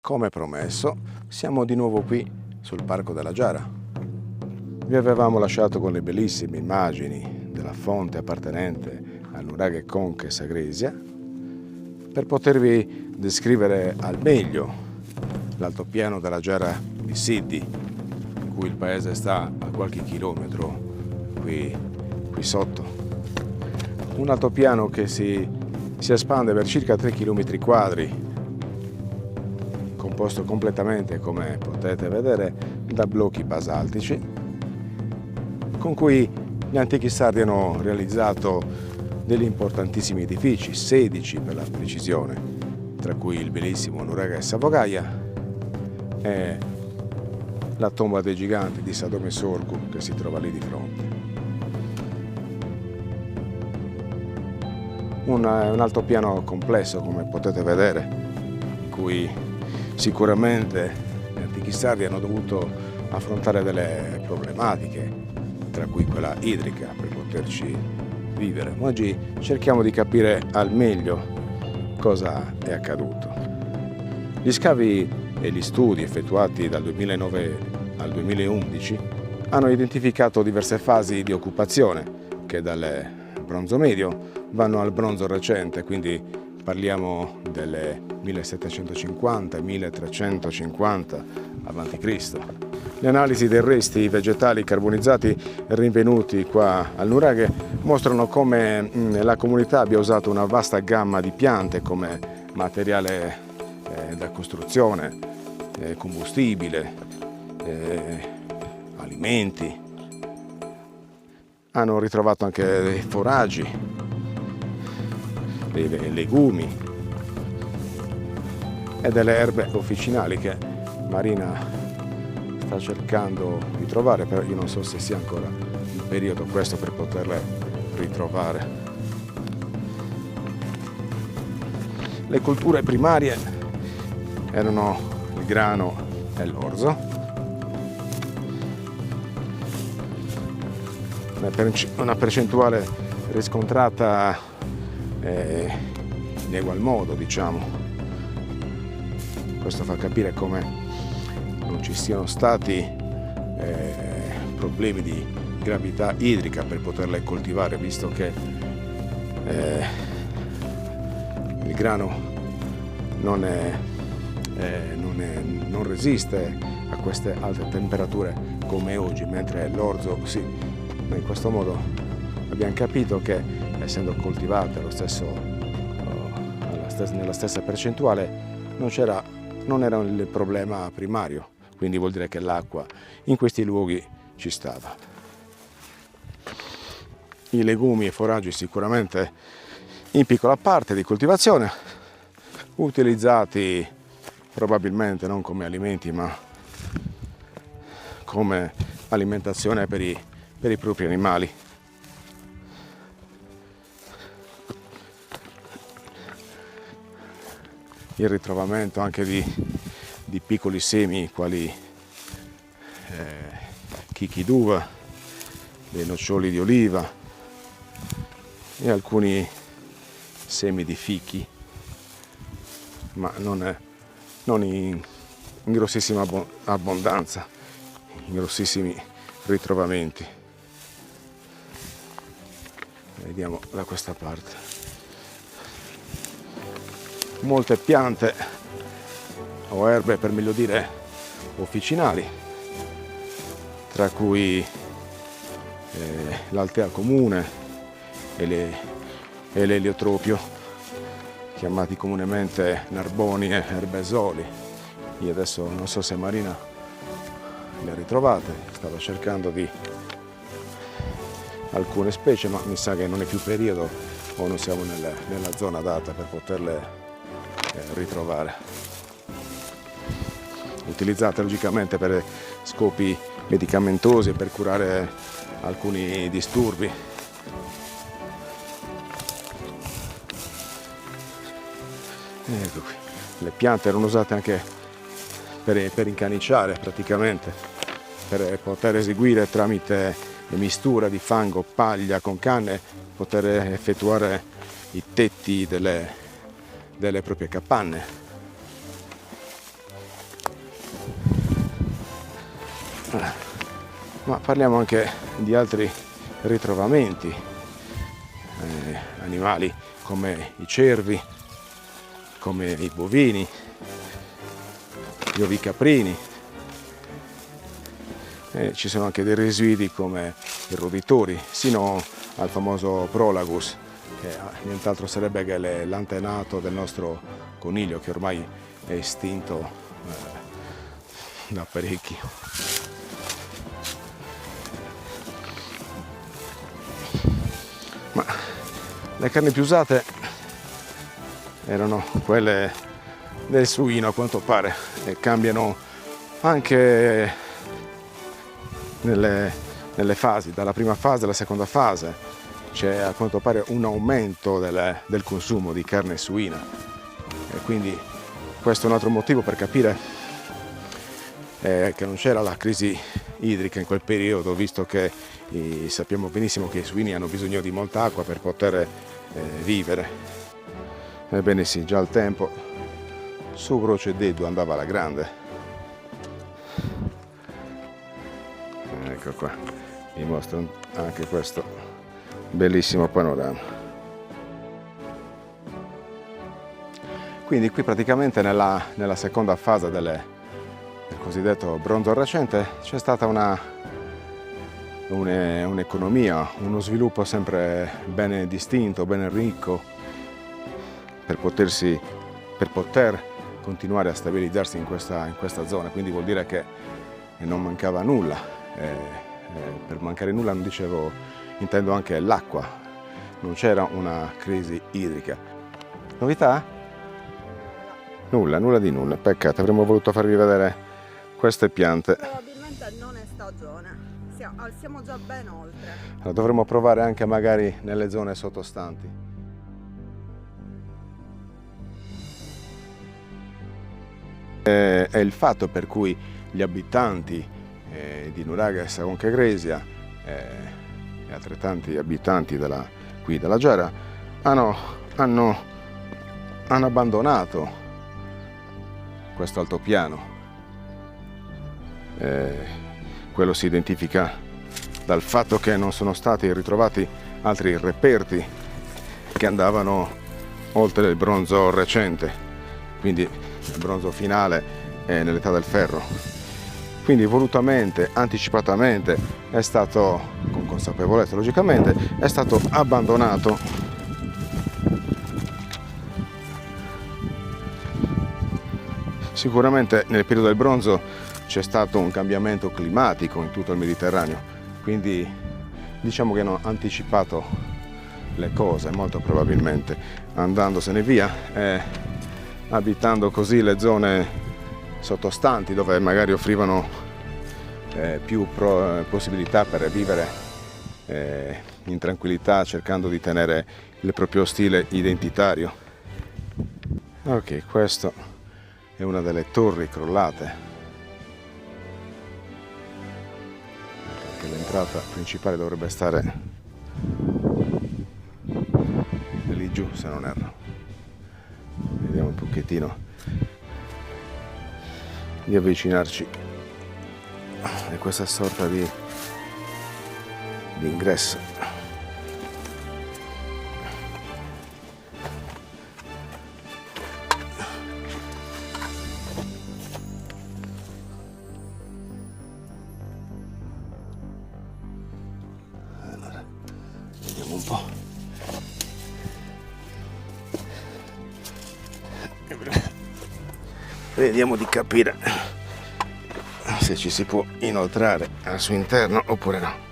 Come promesso, siamo di nuovo qui sul Parco della Giara. Vi avevamo lasciato con le bellissime immagini della fonte appartenente al nuraghe Conche Sagresia per potervi descrivere al meglio l'altopiano della Giara di Siddi, in cui il paese sta a qualche chilometro qui sotto. Un altopiano che si espande per circa 3 km quadri, composto completamente, come potete vedere, da blocchi basaltici, con cui gli antichi sardi hanno realizzato degli importantissimi edifici, 16 per la precisione, tra cui il bellissimo nuraghe Savogaia e la tomba dei giganti di Sadome Sorgu, che si trova lì di fronte. Un altopiano complesso, come potete vedere, in cui sicuramente gli antichi sardi hanno dovuto affrontare delle problematiche, tra cui quella idrica, per poterci vivere. Oggi cerchiamo di capire al meglio cosa è accaduto. Gli scavi e gli studi effettuati dal 2009 al 2011 hanno identificato diverse fasi di occupazione che dal bronzo medio vanno al bronzo recente, quindi parliamo del 1750-1350 a.C. Le analisi dei resti vegetali carbonizzati rinvenuti qua al nuraghe mostrano come la comunità abbia usato una vasta gamma di piante come materiale da costruzione, combustibile, alimenti. Hanno ritrovato anche dei foraggi, dei legumi e delle erbe officinali che Marina sta cercando di trovare, però io non so se sia ancora il periodo questo per poterle ritrovare. Le colture primarie erano il grano e l'orzo. Una percentuale riscontrata in egual modo, diciamo. Questo fa capire come non ci siano stati problemi di gravità idrica per poterle coltivare, visto che il grano non resiste a queste alte temperature come oggi, mentre l'orzo sì. In questo modo abbiamo capito che, essendo coltivate nella stessa percentuale, non era il problema primario, quindi vuol dire che l'acqua in questi luoghi ci stava. I legumi e foraggi sicuramente in piccola parte di coltivazione, utilizzati probabilmente non come alimenti ma come alimentazione per i propri animali. Il ritrovamento anche di piccoli semi quali chicchi d'uva, dei noccioli di oliva e alcuni semi di fichi, ma non in grossissima abbondanza, in grossissimi ritrovamenti. Vediamo da questa parte. Molte piante o erbe, per meglio dire, officinali, tra cui l'altea comune e l'eliotropio, chiamati comunemente narboni e erbesoli. Io adesso non so se Marina le ritrovate, stava cercando di alcune specie, ma mi sa che non è più periodo o non siamo nella zona adatta per poterle ritrovare. Utilizzate logicamente per scopi medicamentosi, per curare alcuni disturbi. Ecco qui. Le piante erano usate anche per incaniciare, praticamente, per poter eseguire tramite mistura di fango, paglia con canne, poter effettuare i tetti delle proprie capanne. ma parliamo anche di altri ritrovamenti, animali come i cervi, come i bovini, gli ovicaprini. Ci sono anche dei residui come i roditori, sino al famoso Prolagus, che nient'altro sarebbe che l'antenato del nostro coniglio, che ormai è estinto da parecchio. Ma le carni più usate erano quelle del suino, a quanto pare, e cambiano anche nelle fasi, dalla prima fase alla seconda fase. C'è a quanto pare un aumento del consumo di carne suina, e quindi questo è un altro motivo per capire che non c'era la crisi idrica in quel periodo, visto che sappiamo benissimo che i suini hanno bisogno di molta acqua per poter vivere. Ebbene sì, già al tempo su Croce Deddu andava alla grande. Ecco qua, vi mostro anche questo bellissimo panorama. Quindi qui praticamente nella seconda fase del cosiddetto bronzo recente c'è stata un'economia, uno sviluppo sempre ben distinto, ben ricco, per poter continuare a stabilizzarsi in questa zona. Quindi vuol dire che non mancava nulla. Per mancare nulla non dicevo, intendo anche l'acqua, non c'era una crisi idrica. Novità? Nulla di nulla, peccato, avremmo voluto farvi vedere queste piante. Probabilmente non è stagione, siamo già ben oltre. Allora, dovremmo provare anche magari nelle zone sottostanti. È il fatto per cui gli abitanti di Nuraga e Sagonca-Egresia e altrettanti abitanti qui della Gera hanno abbandonato questo altopiano. Quello si identifica dal fatto che non sono stati ritrovati altri reperti che andavano oltre il bronzo recente, quindi il bronzo finale è nell'età del ferro. Quindi volutamente, anticipatamente, è stato, con consapevolezza logicamente, è stato abbandonato. Sicuramente nel periodo del bronzo c'è stato un cambiamento climatico in tutto il Mediterraneo, quindi diciamo che hanno anticipato le cose molto probabilmente, andandosene via e abitando così le zone sottostanti, dove magari offrivano più possibilità per vivere in tranquillità, cercando di tenere il proprio stile identitario. Ok, questo è una delle torri crollate, perché l'entrata principale dovrebbe stare lì giù, se non erro. Vediamo un pochettino di avvicinarci a questa sorta di ingresso. Allora, vediamo un po'. Vediamo di capire se ci si può inoltrare al suo interno oppure no.